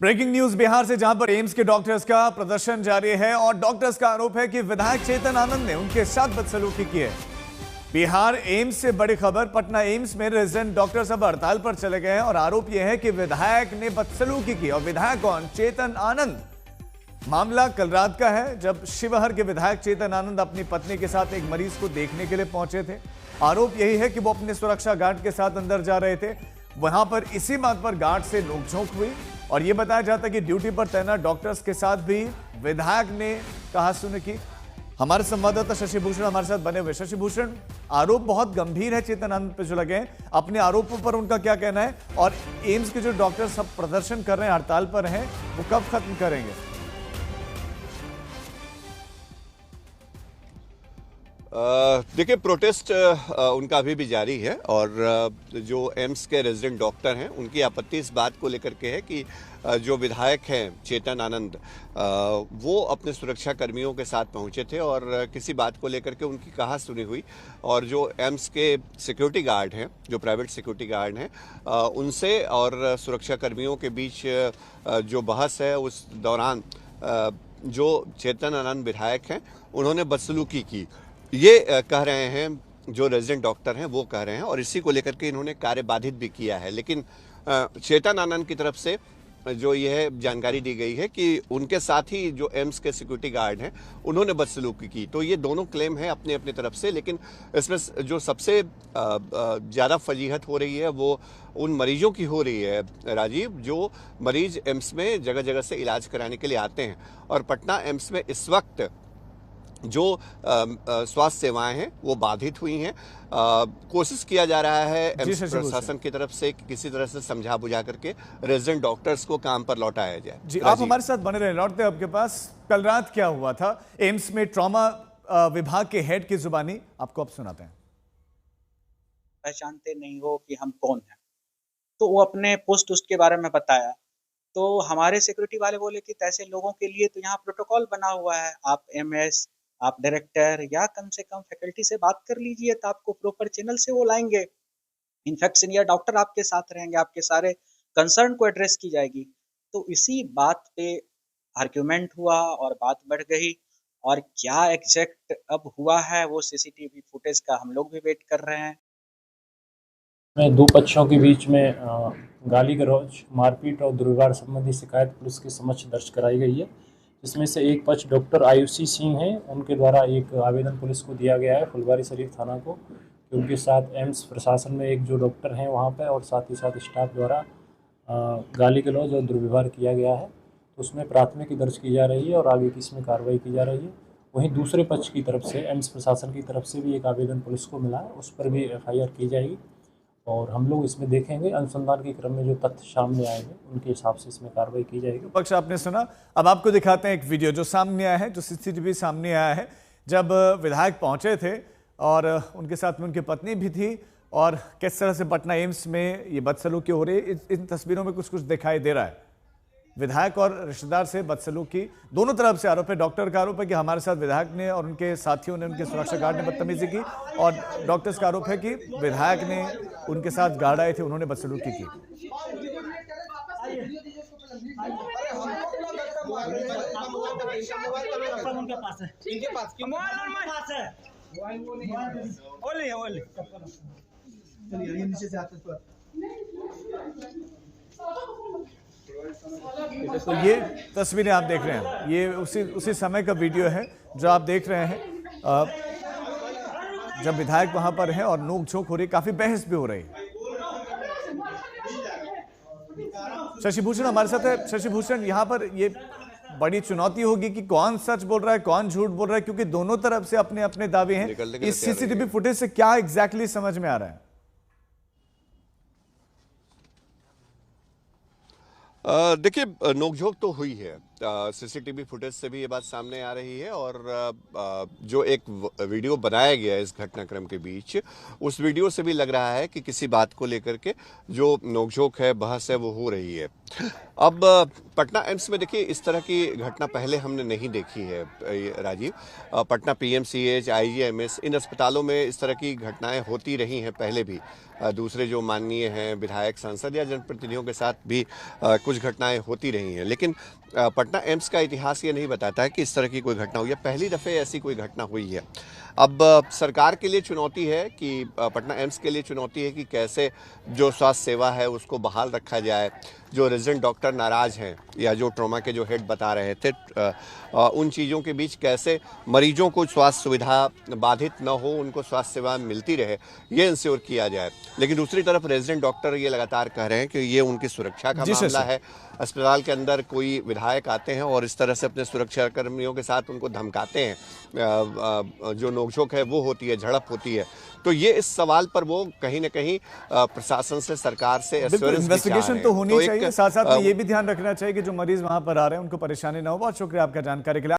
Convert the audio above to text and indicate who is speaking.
Speaker 1: Breaking news Bihar से, जहां पर एम्स के डॉक्टर्स का प्रदर्शन जारी है और डॉक्टर्स का आरोप है कि विधायक चेतन आनंद ने उनके साथ बदसलूकी की है। बिहार एम्स से बड़ी खबर, पटना एम्स में रेजिडेंट डॉक्टर्स अब हड़ताल पर चले गए हैं और आरोप यह है कि विधायक ने बदसलूकी की। और विधायक कौन? चेतन आनंद। मामला कल रात का है, जब शिवहर के विधायक चेतन आनंद अपनी पत्नी के साथ एक मरीज को देखने के लिए पहुंचे थे। आरोप यही है कि वो अपने सुरक्षा गार्ड के साथ अंदर जा रहे थे। वहां पर इसी बात पर गार्ड से नोकझोंक हुई और यह बताया जाता है कि ड्यूटी पर तैनात डॉक्टर्स के साथ भी विधायक ने कहा सुनी की। हमारे संवाददाता शशि भूषण हमारे साथ बने हुए। शशि भूषण, आरोप बहुत गंभीर है चेतन आनंद पे जो लगे हैं, अपने आरोपों पर उनका क्या कहना है और एम्स के जो डॉक्टर सब प्रदर्शन कर रहे हैं, हड़ताल पर हैं, वो कब खत्म करेंगे?
Speaker 2: देखिए, प्रोटेस्ट उनका अभी भी जारी है और जो एम्स के रेजिडेंट डॉक्टर हैं उनकी आपत्ति इस बात को लेकर के है कि जो विधायक हैं चेतन आनंद, वो अपने सुरक्षा कर्मियों के साथ पहुंचे थे और किसी बात को लेकर के उनकी कहा सुनी हुई और जो एम्स के सिक्योरिटी गार्ड हैं, जो प्राइवेट सिक्योरिटी गार्ड हैं, उनसे और सुरक्षा कर्मियों के बीच जो बहस है, उस दौरान जो चेतन आनंद विधायक हैं उन्होंने बदसलूकी की, ये कह रहे हैं जो रेजिडेंट डॉक्टर हैं, वो कह रहे हैं और इसी को लेकर के इन्होंने कार्य बाधित भी किया है। लेकिन चेतन आनंद की तरफ से जो यह जानकारी दी गई है कि उनके साथ ही जो एम्स के सिक्योरिटी गार्ड हैं उन्होंने बदसलूकी की। तो ये दोनों क्लेम है अपनी अपनी तरफ से, लेकिन इसमें जो सबसे ज़्यादा फजीहत हो रही है वो उन मरीजों की हो रही है, राजीव, जो मरीज एम्स में जगह जगह से इलाज कराने के लिए आते हैं। और पटना एम्स में इस वक्त जो स्वास्थ्य सेवाएं हैं वो बाधित हुई हैं। कोशिश किया जा रहा है एम्स प्रशासन की तरफ से कि किसी तरह से समझा बुझा करके रेजिडेंट डॉक्टर्स को काम पर लौटाया जाए।
Speaker 1: जी, आप हमारे साथ बने रहे। लौटते हैं आपके पास, कल रात क्या हुआ था एम्स में? ट्रॉमा विभाग के हेड की जुबानी आपको अब सुनाते हैं।
Speaker 3: पहचानते नहीं हो कि हम कौन हैं, तो वो अपने पोस्ट उसके बारे में बताया। तो हमारे सिक्योरिटी वाले बोले कि ऐसे लोगों के लिए तो यहाँ प्रोटोकॉल बना हुआ है, आप एमएस, आप डायरेक्टर या कम से कम फैकल्टी से बात कर लीजिए, तो आपको प्रॉपर चैनल से वो लाएंगे। इनफैक्ट सीनियर डॉक्टर आपके साथ रहेंगे, आपके सारे कंसर्न को एड्रेस की जाएगी। तो इसी बात पे आर्ग्यूमेंट हुआ और बात बढ़ गई और क्या एग्जैक्ट अब हुआ है वो सीसीटीवी फुटेज का हम लोग भी वेट कर रहे हैं।
Speaker 4: में दो पक्षों के बीच में गाली गलौज, मारपीट और दुर्व्यवहार संबंधी शिकायत पुलिस के समक्ष दर्ज कराई गई है, जिसमें से एक पक्ष डॉक्टर आयुषी सिंह हैं। उनके द्वारा एक आवेदन पुलिस को दिया गया है फुलवारी शरीफ थाना को कि उनके साथ एम्स प्रशासन में एक जो डॉक्टर हैं वहाँ पे और साथ ही साथ स्टाफ द्वारा गाली गलौज और दुर्व्यवहार किया गया है। तो उसमें प्राथमिकी दर्ज की जा रही है और आगे की इसमें कार्रवाई की जा रही है। वहीं दूसरे पक्ष की तरफ से एम्स प्रशासन की तरफ से भी एक आवेदन पुलिस को मिला है, उस पर भी FIR की जाएगी और हम लोग इसमें देखेंगे अनुसंधान के क्रम में जो तथ्य सामने आएंगे उनके हिसाब से इसमें कार्रवाई की जाएगी।
Speaker 1: पक्ष आपने सुना, अब आपको दिखाते हैं एक वीडियो जो सामने आया है, जो CCTV सामने आया है, जब विधायक पहुंचे थे और उनके साथ में उनकी पत्नी भी थी और किस तरह से पटना एम्स में ये बदसलूकी हो रही है। इन तस्वीरों में कुछ कुछ दिखाई दे रहा है। विधायक और रिश्तेदार से बदसलूकी, दोनों तरफ से आरोप है। डॉक्टर का आरोप है कि हमारे साथ विधायक ने और उनके साथियों ने, उनके सुरक्षा गार्ड ने बदतमीजी की और डॉक्टर्स का आरोप है कि विधायक ने उनके साथ गार्ड आए थे, उन्होंने बदसलूकी की। तो ये तस्वीरें आप देख रहे हैं, ये उसी समय का वीडियो है जो आप देख रहे हैं, जब विधायक वहां पर हैं और नोक-झोंक हो रही, काफी बहस भी हो रही है। शशि भूषण हमारे साथ है। शशि भूषण, यहाँ पर ये बड़ी चुनौती होगी कि कौन सच बोल रहा है, कौन झूठ बोल रहा है, क्योंकि दोनों तरफ से अपने अपने दावे हैं। इस CCTV फुटेज से क्या एग्जैक्टली समझ में आ रहा है?
Speaker 2: देखिए, नोकझोंक तो हुई है सीसीटीवी फुटेज से भी ये बात सामने आ रही है और जो एक वीडियो बनाया गया है इस घटनाक्रम के बीच, उस वीडियो से भी लग रहा है कि किसी बात को लेकर के जो नोकझोंक है, बहस है, वो हो रही है। अब पटना एम्स में देखिए इस तरह की घटना पहले हमने नहीं देखी है राजीव। पटना पीएमसीएच, आईजीएमएस, इन अस्पतालों में इस तरह की घटनाएं होती रही हैं पहले भी। दूसरे जो माननीय हैं विधायक, सांसद या जनप्रतिनिधियों के साथ भी कुछ घटनाएं होती रही हैं, लेकिन पटना एम्स का इतिहास ये नहीं बताता है कि इस तरह की कोई घटना हुई है। पहली दफ़े ऐसी कोई घटना हुई है। अब सरकार के लिए चुनौती है कि पटना एम्स के लिए चुनौती है कि कैसे जो स्वास्थ्य सेवा है उसको बहाल रखा जाए। जो रेजिडेंट डॉक्टर नाराज हैं या जो ट्रॉमा के जो हेड बता रहे थे, उन चीज़ों के बीच कैसे मरीजों को स्वास्थ्य सुविधा बाधित न हो, उनको स्वास्थ्य सेवा मिलती रहे, ये इंश्योर किया जाए। लेकिन दूसरी तरफ रेजिडेंट डॉक्टर ये लगातार कह रहे हैं कि ये उनकी सुरक्षा का मामला है। अस्पताल के अंदर कोई विधायक आते हैं और इस तरह से अपने सुरक्षा कर्मियों के साथ उनको धमकाते हैं, जो नोकझोंक है वो होती है, झड़प होती है। तो ये इस सवाल पर वो कहीं ना कहीं प्रशासन से, सरकार से
Speaker 1: इन्वेस्टिगेशन तो होनी चाहिए। साथ साथ में ये भी ध्यान रखना चाहिए कि जो मरीज वहां पर आ रहे हैं उनको परेशानी ना हो। बहुत शुक्रिया आपका जानकारी के लिए।